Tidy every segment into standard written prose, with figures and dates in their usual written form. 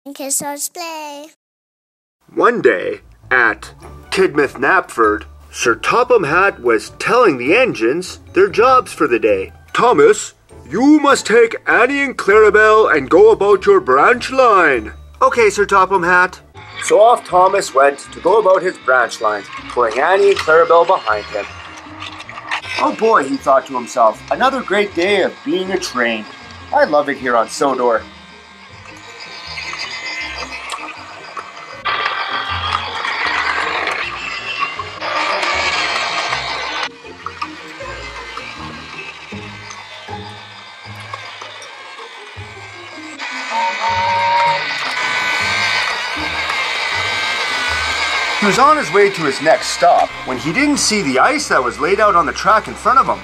Okay, so let's play. One day, at Tidmouth Knapford, Sir Topham Hatt was telling the engines their jobs for the day. Thomas, you must take Annie and Clarabelle and go about your branch line. Okay, Sir Topham Hatt. So off Thomas went to go about his branch line, pulling Annie and Clarabelle behind him. Oh boy, he thought to himself, another great day of being a train. I love it here on Sodor. He was on his way to his next stop when he didn't see the ice that was laid out on the track in front of him.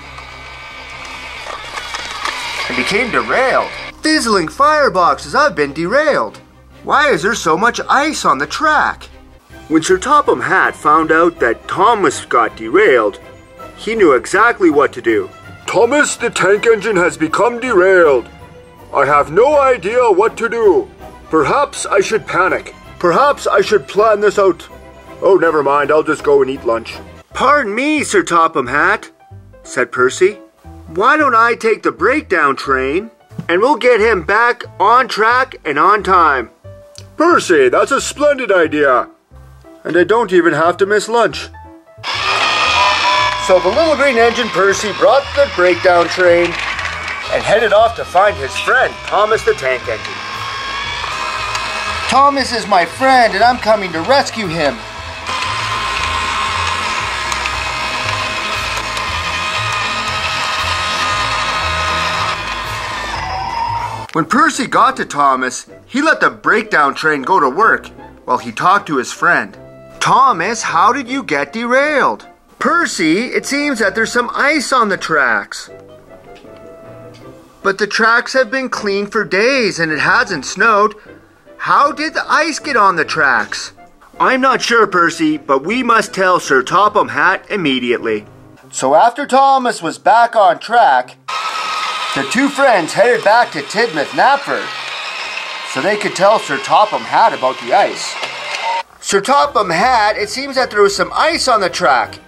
And became derailed. Fizzling fireboxes, I've been derailed. Why is there so much ice on the track? When Sir Topham Hatt found out that Thomas got derailed, he knew exactly what to do. Thomas, the tank engine has become derailed. I have no idea what to do. Perhaps I should panic. Perhaps I should plan this out. Oh, never mind, I'll just go and eat lunch. Pardon me, Sir Topham Hatt, said Percy. Why don't I take the breakdown train, and we'll get him back on track and on time. Percy, that's a splendid idea. And I don't even have to miss lunch. So the little green engine Percy brought the breakdown train and headed off to find his friend, Thomas the tank engine. Thomas is my friend, and I'm coming to rescue him. When Percy got to Thomas, he let the breakdown train go to work while he talked to his friend. Thomas, how did you get derailed? Percy, it seems that there's some ice on the tracks. But the tracks have been cleaned for days and it hasn't snowed. How did the ice get on the tracks? I'm not sure, Percy, but we must tell Sir Topham Hatt immediately. So after Thomas was back on track, the two friends headed back to Tidmouth Knapford so they could tell Sir Topham Hatt about the ice. Sir Topham Hatt, it seems that there was some ice on the track.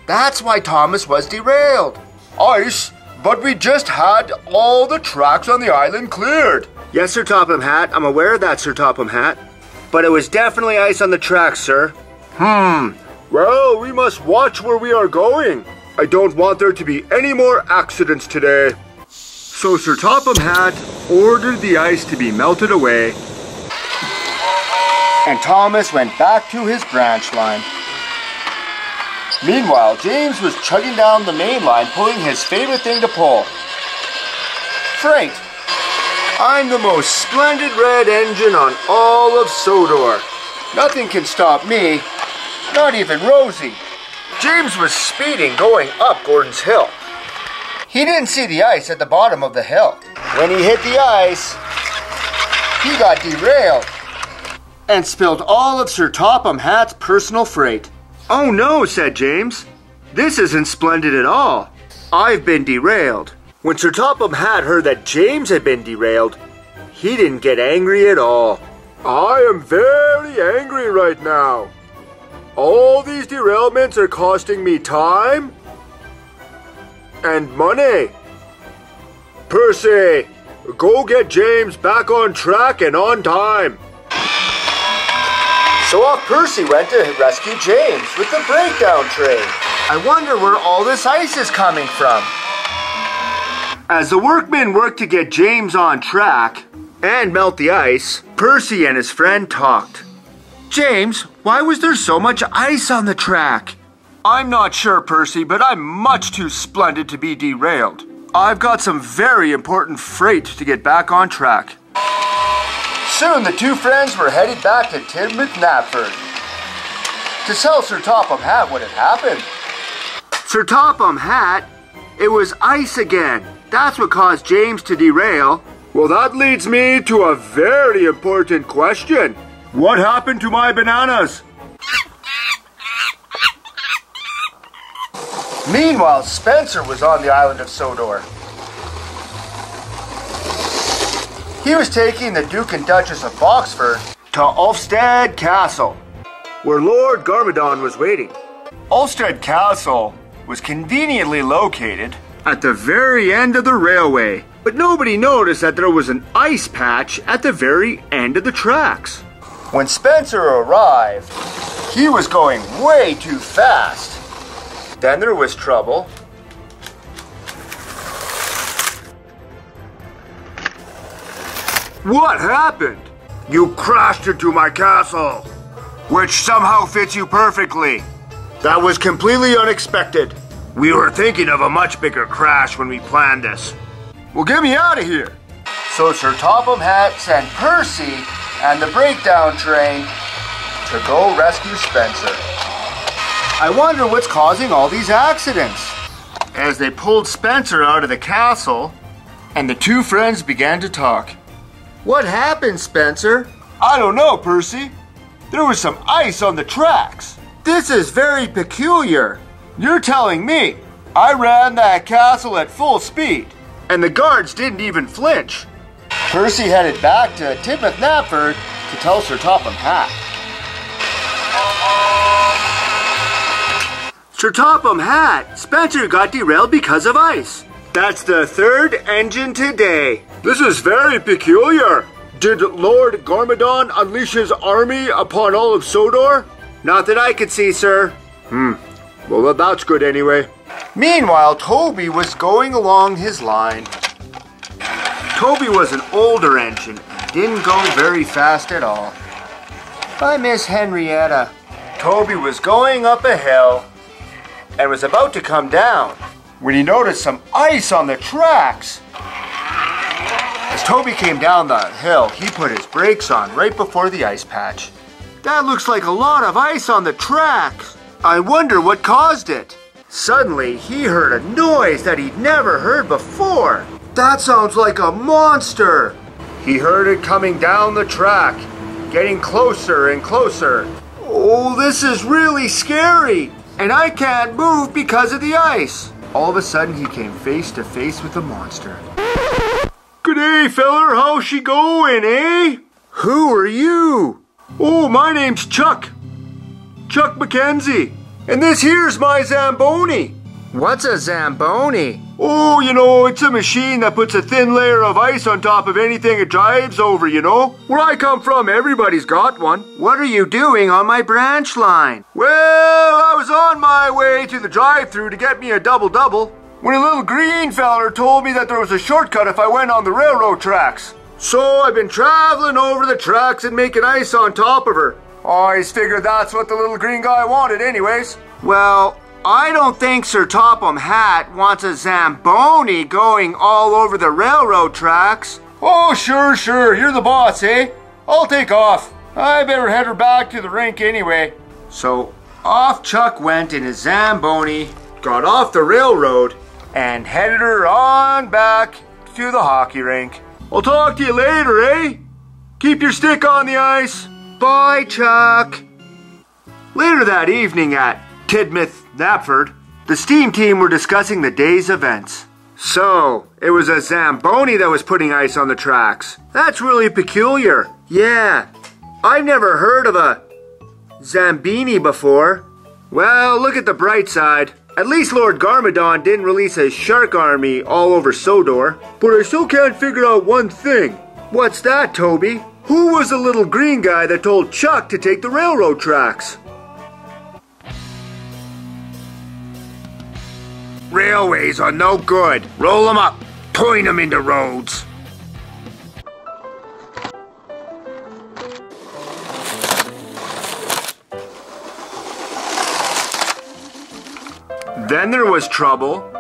That's why Thomas was derailed. Ice? But we just had all the tracks on the island cleared. Yes, Sir Topham Hatt, I'm aware of that, Sir Topham Hatt. But it was definitely ice on the tracks, sir. Well, we must watch where we are going. I don't want there to be any more accidents today. So Sir Topham Hatt ordered the ice to be melted away, and Thomas went back to his branch line. Meanwhile, James was chugging down the main line, pulling his favorite thing to pull. Freight. I'm the most splendid red engine on all of Sodor. Nothing can stop me, not even Rosie. James was speeding going up Gordon's Hill. He didn't see the ice at the bottom of the hill. When he hit the ice, he got derailed and spilled all of Sir Topham Hatt's personal freight. Oh no, said James. This isn't splendid at all. I've been derailed. When Sir Topham Hatt heard that James had been derailed, he didn't get angry at all. I am very angry right now. All these derailments are costing me time and money. Percy, go get James back on track and on time. So off Percy went to rescue James with the breakdown train. I wonder where all this ice is coming from. As the workmen worked to get James on track and melt the ice, Percy and his friend talked. James, why was there so much ice on the track? I'm not sure, Percy, but I'm much too splendid to be derailed. I've got some very important freight to get back on track. Soon the two friends were headed back to Tidmouth Knapford to tell Sir Topham Hatt what had happened. Sir Topham Hatt, it was ice again. That's what caused James to derail. Well, that leads me to a very important question. What happened to my bananas? Meanwhile, Spencer was on the island of Sodor. He was taking the Duke and Duchess of Boxford to Ulfstead Castle, where Lord Garmadon was waiting. Ulfstead Castle was conveniently located at the very end of the railway, but nobody noticed that there was an ice patch at the very end of the tracks. When Spencer arrived, he was going way too fast. Then there was trouble. What happened? You crashed into my castle, which somehow fits you perfectly. That was completely unexpected. We were thinking of a much bigger crash when we planned this. Well, get me out of here. So Sir Topham Hatt sent Percy and the breakdown train to go rescue Spencer. I wonder what's causing all these accidents. As they pulled Spencer out of the castle, and the two friends began to talk. What happened, Spencer? I don't know, Percy. There was some ice on the tracks. This is very peculiar. You're telling me. I ran that castle at full speed, and the guards didn't even flinch. Percy headed back to Tidmouth Knapford to tell Sir Topham Hatt. Sir Topham Hatt, Spencer got derailed because of ice. That's the third engine today. This is very peculiar. Did Lord Garmadon unleash his army upon all of Sodor? Not that I could see, sir. Well, that's good anyway. Meanwhile, Toby was going along his line. Toby was an older engine and didn't go very fast at all. Bye, Miss Henrietta. Toby was going up a hill and was about to come down when he noticed some ice on the tracks. As Toby came down the hill, he put his brakes on right before the ice patch. That looks like a lot of ice on the tracks. I wonder what caused it. Suddenly, he heard a noise that he'd never heard before. That sounds like a monster. He heard it coming down the track, getting closer and closer. Oh, this is really scary, and I can't move because of the ice. All of a sudden, he came face to face with the monster. G'day, feller, how's she going, eh? Who are you? Oh, my name's Chuck Mackenzie, and this here's my Zamboni. What's a Zamboni? Oh, you know, it's a machine that puts a thin layer of ice on top of anything it drives over, you know? Where I come from, everybody's got one. What are you doing on my branch line? Well, I was on my way to the drive-thru to get me a double-double when a little green feller told me that there was a shortcut if I went on the railroad tracks. So I've been traveling over the tracks and making ice on top of her. I always figured that's what the little green guy wanted anyways. Well, I don't think Sir Topham Hatt wants a Zamboni going all over the railroad tracks. Oh, sure, you're the boss, eh? I'll take off. I better head her back to the rink anyway. So off Chuck went in his Zamboni, got off the railroad, and headed her on back to the hockey rink. I'll talk to you later, eh? Keep your stick on the ice. Bye, Chuck. Later that evening at Tidmouth Knapford, the steam team were discussing the day's events. So, it was a Zamboni that was putting ice on the tracks. That's really peculiar. Yeah, I've never heard of a Zambini before. Well, look at the bright side. At least Lord Garmadon didn't release a shark army all over Sodor. But I still can't figure out one thing. What's that, Toby? Who was the little green guy that told Chuck to take the railroad tracks? Railways are no good. Roll them up. Point them into roads. Then there was trouble.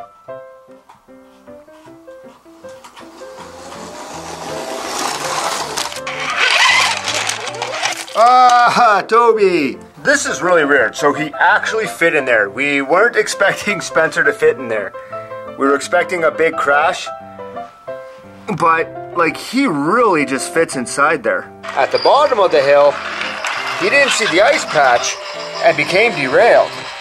Toby! This is really weird. So he actually fit in there. We weren't expecting Spencer to fit in there. We were expecting a big crash. But, like, he really just fits inside there. At the bottom of the hill, he didn't see the ice patch and became derailed.